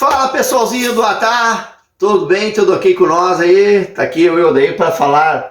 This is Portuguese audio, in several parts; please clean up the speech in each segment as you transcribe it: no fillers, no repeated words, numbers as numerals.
Fala pessoalzinho do Atar, tudo bem? Tudo ok com nós aí? Tá aqui eu e o Odair para falar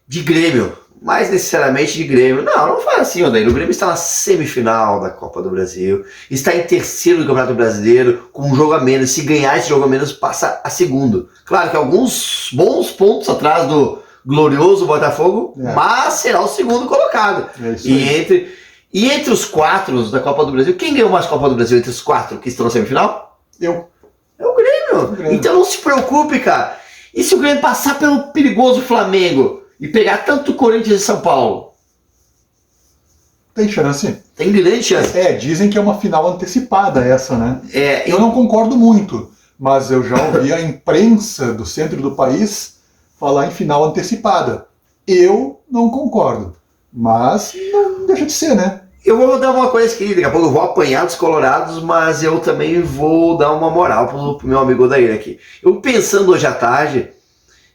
de Grêmio, mais necessariamente de Grêmio. Não fala assim, Odair, o Grêmio está na semifinal da Copa do Brasil, está em terceiro do Campeonato Brasileiro, com um jogo a menos. Se ganhar esse jogo a menos, passa a segundo. Claro que alguns bons pontos atrás do glorioso Botafogo, mas será o segundo colocado. E entre os quatro da Copa do Brasil, quem ganhou mais Copa do Brasil entre os quatro que estão na semifinal? É o Grêmio. Então não se preocupe, cara. E se o Grêmio passar pelo perigoso Flamengo e pegar tanto Corinthians e São Paulo? Tem chance. Tem grande chance. Dizem que é uma final antecipada essa, né? Eu não concordo muito, mas eu já ouvi a imprensa do centro do país falar em final antecipada. Eu não concordo, mas não deixa de ser, né? Eu vou dar uma coisa aqui, daqui a pouco eu vou apanhar dos colorados, mas eu também vou dar uma moral pro meu amigo Odair aqui. Eu pensando hoje à tarde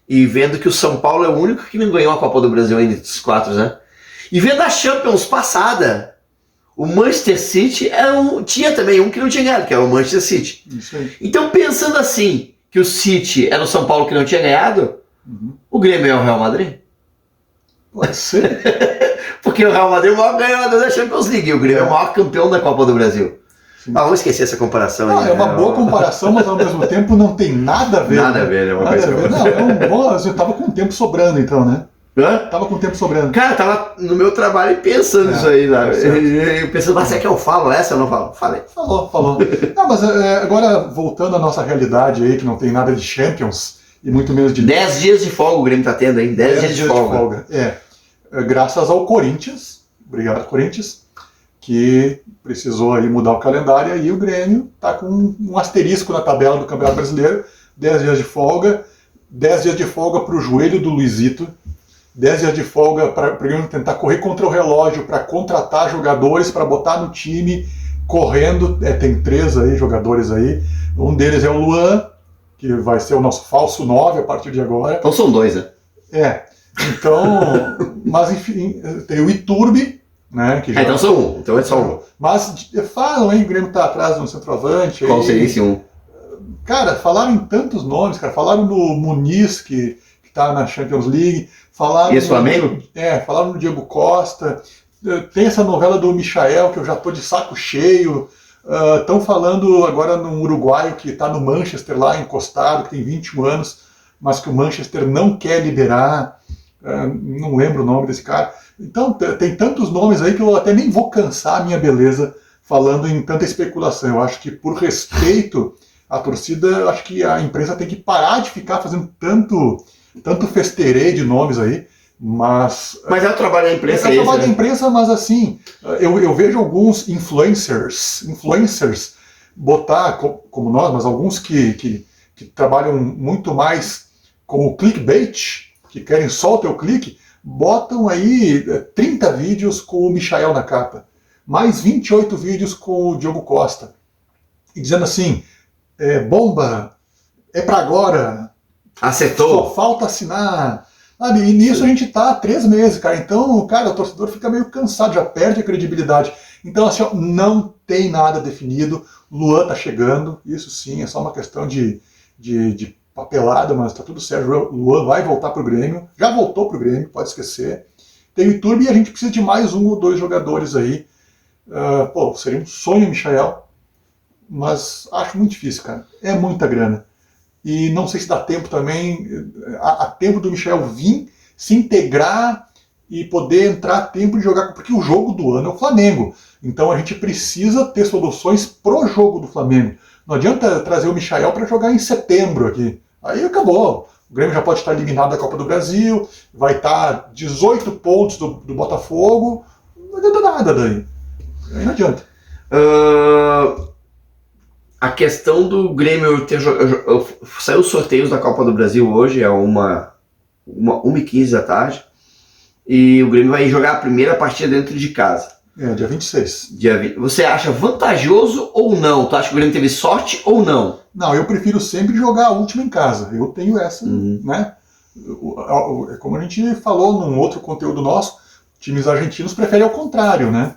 e vendo que o São Paulo é o único que não ganhou a Copa do Brasil ainda dos quatro, né? E vendo a Champions passada, o Manchester City tinha também um que não tinha ganhado, que é o Manchester City. Isso aí. Então pensando assim, que o City era o São Paulo que não tinha ganhado, o Grêmio é o Real Madrid? Pode ser. Porque o Real Madrid é o maior ganhador da Champions League e o Grêmio é o maior campeão da Copa do Brasil. Vamos esquecer essa comparação aí. É uma boa comparação, mas ao mesmo tempo não tem nada a ver. Nada a ver, né? Uma coisa com outra. Eu tava com tempo sobrando então, né? Tava com tempo sobrando. Cara, tava no meu trabalho pensando isso aí, sabe? Eu pensando, mas será que eu falo essa ou não falo? Falei. Falou. Não, mas agora, voltando à nossa realidade aí, que não tem nada de Champions, e muito menos de... 10 dias de folga o Grêmio tá tendo, hein? 10 dias de folga. Graças ao Corinthians, obrigado Corinthians, que precisou aí mudar o calendário, e aí o Grêmio tá com um asterisco na tabela do Campeonato Brasileiro, 10 dias de folga, 10 dias de folga pro joelho do Luizito, 10 dias de folga para o Grêmio tentar correr contra o relógio, para contratar jogadores, para botar no time, correndo. Tem 3 aí, jogadores aí. Um deles é o Luan, que vai ser o nosso falso 9 a partir de agora. Então são 2, né? Então, mas enfim, tem o Iturbe, né? Que já... Então são 1, então é só 1. Mas falam, hein, o Grêmio tá atrás no centroavante. Qual seria esse 1? Cara, falaram em tantos nomes, cara. Falaram no Muniz, que tá na Champions League. Falaram e esse Flamengo? Falaram no Diego Costa. Tem essa novela do Michael, que eu já tô de saco cheio. Estão falando agora num uruguaio que tá no Manchester lá, encostado, que tem 21 anos, mas que o Manchester não quer liberar. Não lembro o nome desse cara. Então tem tantos nomes aí que eu até nem vou cansar a minha beleza falando em tanta especulação. Eu acho que por respeito à torcida, eu acho que a imprensa tem que parar de ficar fazendo tanto festeirê de nomes aí. Mas é o trabalho da imprensa. É o trabalho da imprensa, mas assim, eu vejo alguns influencers botar, como nós, mas alguns que trabalham muito mais com o clickbait, que querem só o teu clique, botam aí 30 vídeos com o Michael na capa, mais 28 vídeos com o Diogo Costa, e dizendo assim, bomba, é pra agora, acertou, só falta assinar, sabe? E nisso a gente tá há 3 meses, cara, então, cara, o torcedor fica meio cansado, já perde a credibilidade. Então, assim, não tem nada definido, Luan tá chegando, isso sim, é só uma questão de papelada, mas tá tudo certo. O Luan vai voltar pro Grêmio, já voltou pro Grêmio, pode esquecer. Tem o Iturbe e a gente precisa de mais 1 ou 2 jogadores aí. Seria um sonho, Michael, mas acho muito difícil, cara. É muita grana. E não sei se dá tempo também, a tempo do Michael vir, se integrar e poder entrar a tempo de jogar, porque o jogo do ano é o Flamengo. Então a gente precisa ter soluções pro jogo do Flamengo. Não adianta trazer o Michael para jogar em setembro aqui. Aí acabou. O Grêmio já pode estar eliminado da Copa do Brasil, vai estar 18 pontos do Botafogo. Não adianta nada daí. Aí não adianta. A questão do Grêmio ter jogado. Saiu os sorteios da Copa do Brasil hoje, é 1h15 da tarde. E o Grêmio vai jogar a primeira partida dentro de casa. Dia 26. Você acha vantajoso ou não? Tu acha que o Grêmio teve sorte ou não? Não, eu prefiro sempre jogar a última em casa. Eu tenho essa, né? Como a gente falou num outro conteúdo nosso, times argentinos preferem ao contrário, né?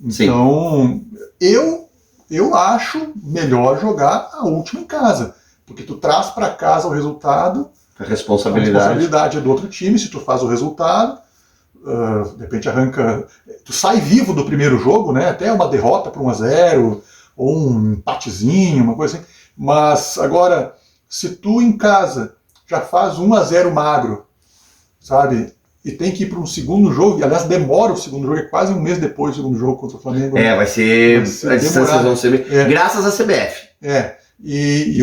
Então, eu Eu acho melhor jogar a última em casa, porque tu traz para casa o resultado, A responsabilidade é do outro time. Se tu faz o resultado, de repente tu sai vivo do primeiro jogo, né? Até uma derrota por 1-0, ou um empatezinho, uma coisa assim. Mas agora, se tu em casa já faz 1-0 magro, sabe? E tem que ir para um segundo jogo, e aliás demora o segundo jogo, é quase um mês depois do segundo jogo contra o Flamengo. vai ser as distâncias vão ser graças à CBF.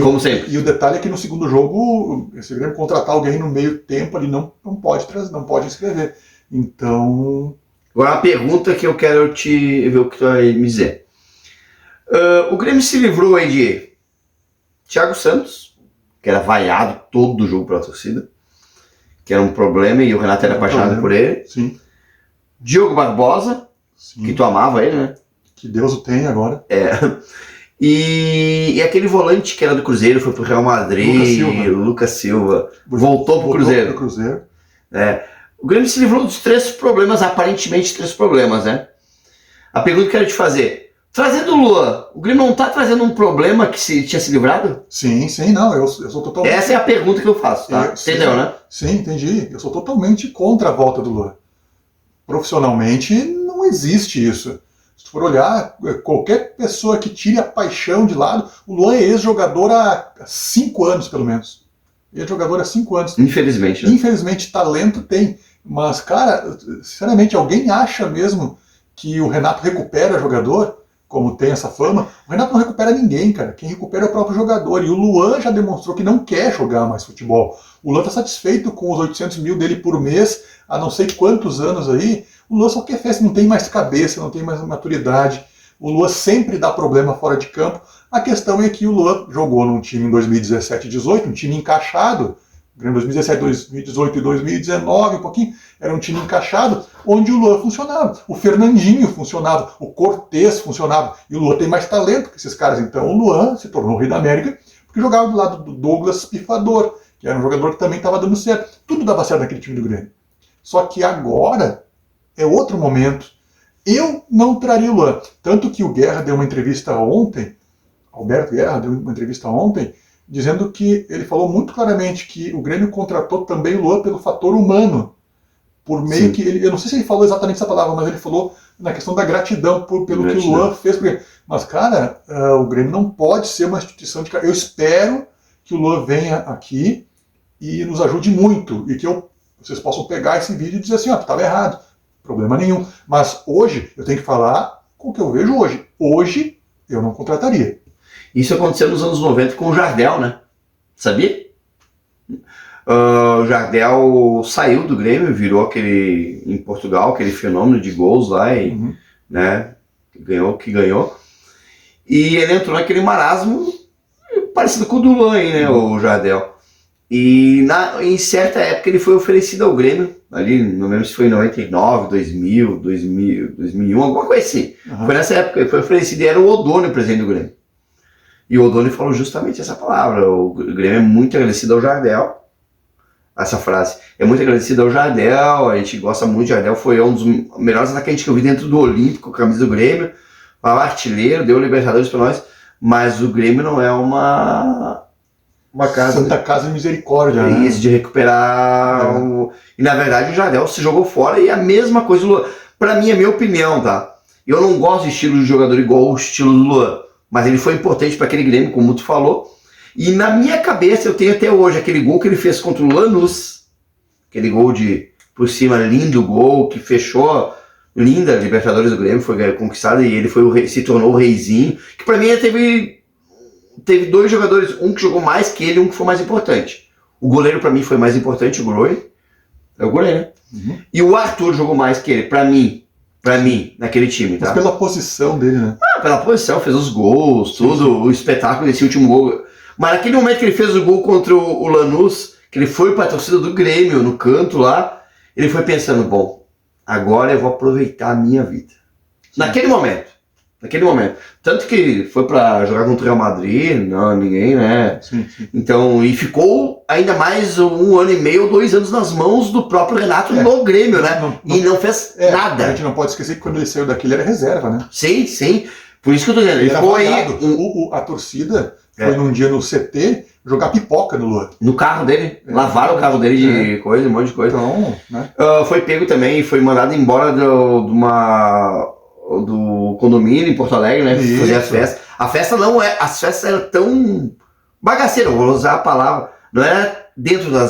Como sempre. E o detalhe é que no segundo jogo, se o Grêmio contratar alguém no meio tempo, ele não pode inscrever. Então... Agora uma pergunta que eu quero te ver o que tu vai me dizer. O Grêmio se livrou aí de Thiago Santos, que era vaiado todo o jogo pela torcida, que era um problema, e o Renato era apaixonado por ele. Sim. Diogo Barbosa, sim, que tu amava ele, né? Que Deus o tenha agora. E aquele volante que era do Cruzeiro, foi pro Real Madrid, Lucas Silva. Voltou pro Cruzeiro. O Grêmio se livrou dos 3 problemas, aparentemente 3 problemas, né? A pergunta que eu quero te fazer: trazendo o Luan, o Grêmio não tá trazendo um problema que tinha se livrado? Sim, não, eu sou totalmente... Essa é a pergunta que eu faço, tá? Entendeu, né? Sim, entendi. Eu sou totalmente contra a volta do Luan. Profissionalmente, não existe isso. Se tu for olhar, qualquer pessoa que tire a paixão de lado, o Luan é ex-jogador há 5 anos, pelo menos. Ex-jogador há 5 anos. Infelizmente. Né? Infelizmente, talento tem. Mas, cara, sinceramente, alguém acha mesmo que o Renato recupera jogador, como tem essa fama? O Renato não recupera ninguém, cara. Quem recupera é o próprio jogador. E o Luan já demonstrou que não quer jogar mais futebol. O Luan está satisfeito com os 800 mil dele por mês, há não sei quantos anos aí. O Luan só quer festa, não tem mais cabeça, não tem mais maturidade. O Luan sempre dá problema fora de campo. A questão é que o Luan jogou num time em 2017 e 2018, um time encaixado. 2017, 2018 e 2019, um pouquinho, era um time encaixado, onde o Luan funcionava. O Fernandinho funcionava, o Cortez funcionava. E o Luan tem mais talento que esses caras. Então o Luan se tornou o rei da América, porque jogava do lado do Douglas Pifador, que era um jogador que também estava dando certo. Tudo dava certo naquele time do Grêmio. Só que agora é outro momento. Eu não traria o Luan. Tanto que o Guerra deu uma entrevista ontem, Alberto Guerra deu uma entrevista ontem, dizendo que ele falou muito claramente que o Grêmio contratou também o Luan pelo fator humano. Por meio Sim. que ele, eu não sei se ele falou exatamente essa palavra, mas ele falou na questão da gratidão pelo que o Luan fez pro Grêmio. Mas, cara, o Grêmio não pode ser uma instituição de... Eu espero que o Luan venha aqui e nos ajude muito, e que vocês possam pegar esse vídeo e dizer assim, tu estava errado, problema nenhum. Mas hoje, eu tenho que falar com o que eu vejo hoje. Hoje, eu não contrataria. Isso aconteceu nos anos 90 com o Jardel, né? Sabia? O Jardel saiu do Grêmio, virou em Portugal, aquele fenômeno de gols lá, e, né, que ganhou. E ele entrou naquele marasmo parecido com o do Luan aí, né, o Jardel. E em certa época ele foi oferecido ao Grêmio, ali, não lembro se foi em 99, 2000, 2001, alguma coisa assim. Foi nessa época, ele foi oferecido e era o Odoni o presidente do Grêmio. E o Odoni falou justamente essa palavra: o Grêmio é muito agradecido ao Jardel. Essa frase, é muito agradecido ao Jardel, a gente gosta muito de Jardel, foi um dos melhores atacantes que eu vi dentro do Olímpico, camisa do Grêmio, artilheiro, deu Libertadores para nós, mas o Grêmio não é uma casa... Santa Casa de Misericórdia, né? Isso, de recuperar... E na verdade o Jardel se jogou fora, e a mesma coisa do Luan. Pra mim, é minha opinião, tá? Eu não gosto de estilo de jogador igual o estilo do Luan, mas ele foi importante para aquele Grêmio, como tu falou. E na minha cabeça eu tenho até hoje aquele gol que ele fez contra o Lanús, aquele gol de por cima, lindo gol, que fechou linda a Libertadores do Grêmio, foi conquistado, e ele se tornou o reizinho, que pra mim teve dois jogadores, um que jogou mais que ele e um que foi mais importante. O goleiro pra mim foi mais importante, o goleiro, né? E o Arthur jogou mais que ele, pra mim, naquele time, tá? Mas pela posição dele, né? Pela posição, fez os gols, tudo, o espetáculo desse último gol. Mas naquele momento que ele fez o gol contra o Lanús, que ele foi para a torcida do Grêmio, no canto lá, ele foi pensando, bom, agora eu vou aproveitar a minha vida. Sim. Naquele momento. Tanto que foi para jogar contra o Real Madrid, não, ninguém, né? Sim. Então, e ficou ainda mais 1 ano e meio ou 2 anos nas mãos do próprio Renato no Grêmio, né? E não fez nada. A gente não pode esquecer que quando ele saiu daqui ele era reserva, né? Sim. Por isso que eu tô dizendo, ele Era foi vaiado. A torcida foi num dia no CT jogar pipoca no Luan. no carro dele, lavaram o carro dele de coisa, um monte de coisa. Então, né? Foi pego também, foi mandado embora do condomínio em Porto Alegre, né? Isso. Fazer a festa. A festa não é. As festas eram tão bagaceiras, vou usar a palavra. Não era dentro da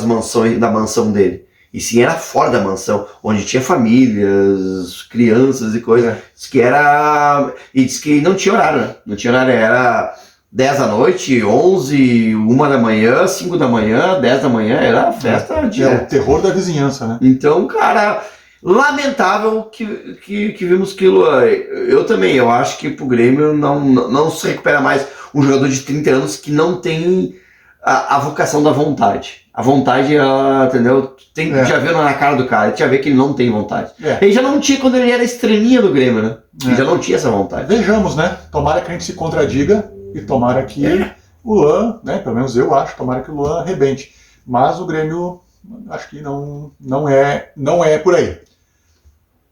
mansão dele. E sim era fora da mansão, onde tinha famílias, crianças e coisas. Diz que era. E diz que não tinha horário, né? Não tinha horário, era 10 da noite, 11, 1 da manhã, 5 da manhã, 10 da manhã, era a festa É o terror da vizinhança, né? Então, cara, lamentável que vimos aquilo. Eu também, eu acho que pro Grêmio não se recupera mais um jogador de 30 anos que não tem a vocação da vontade. A vontade, entendeu? Já viu na cara do cara, já vê que ele não tem vontade. Ele já não tinha quando ele era estrelinha do Grêmio, né? Ele já não tinha essa vontade. Vejamos, né? Tomara que a gente se contradiga e tomara que o Luan, né? Pelo menos eu acho, tomara que o Luan arrebente. Mas o Grêmio, acho que não é por aí.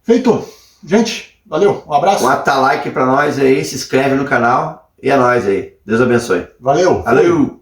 Feito. Gente, valeu. Um abraço. Bota like pra nós aí, se inscreve no canal e é nóis aí. Deus abençoe. Valeu. Valeu.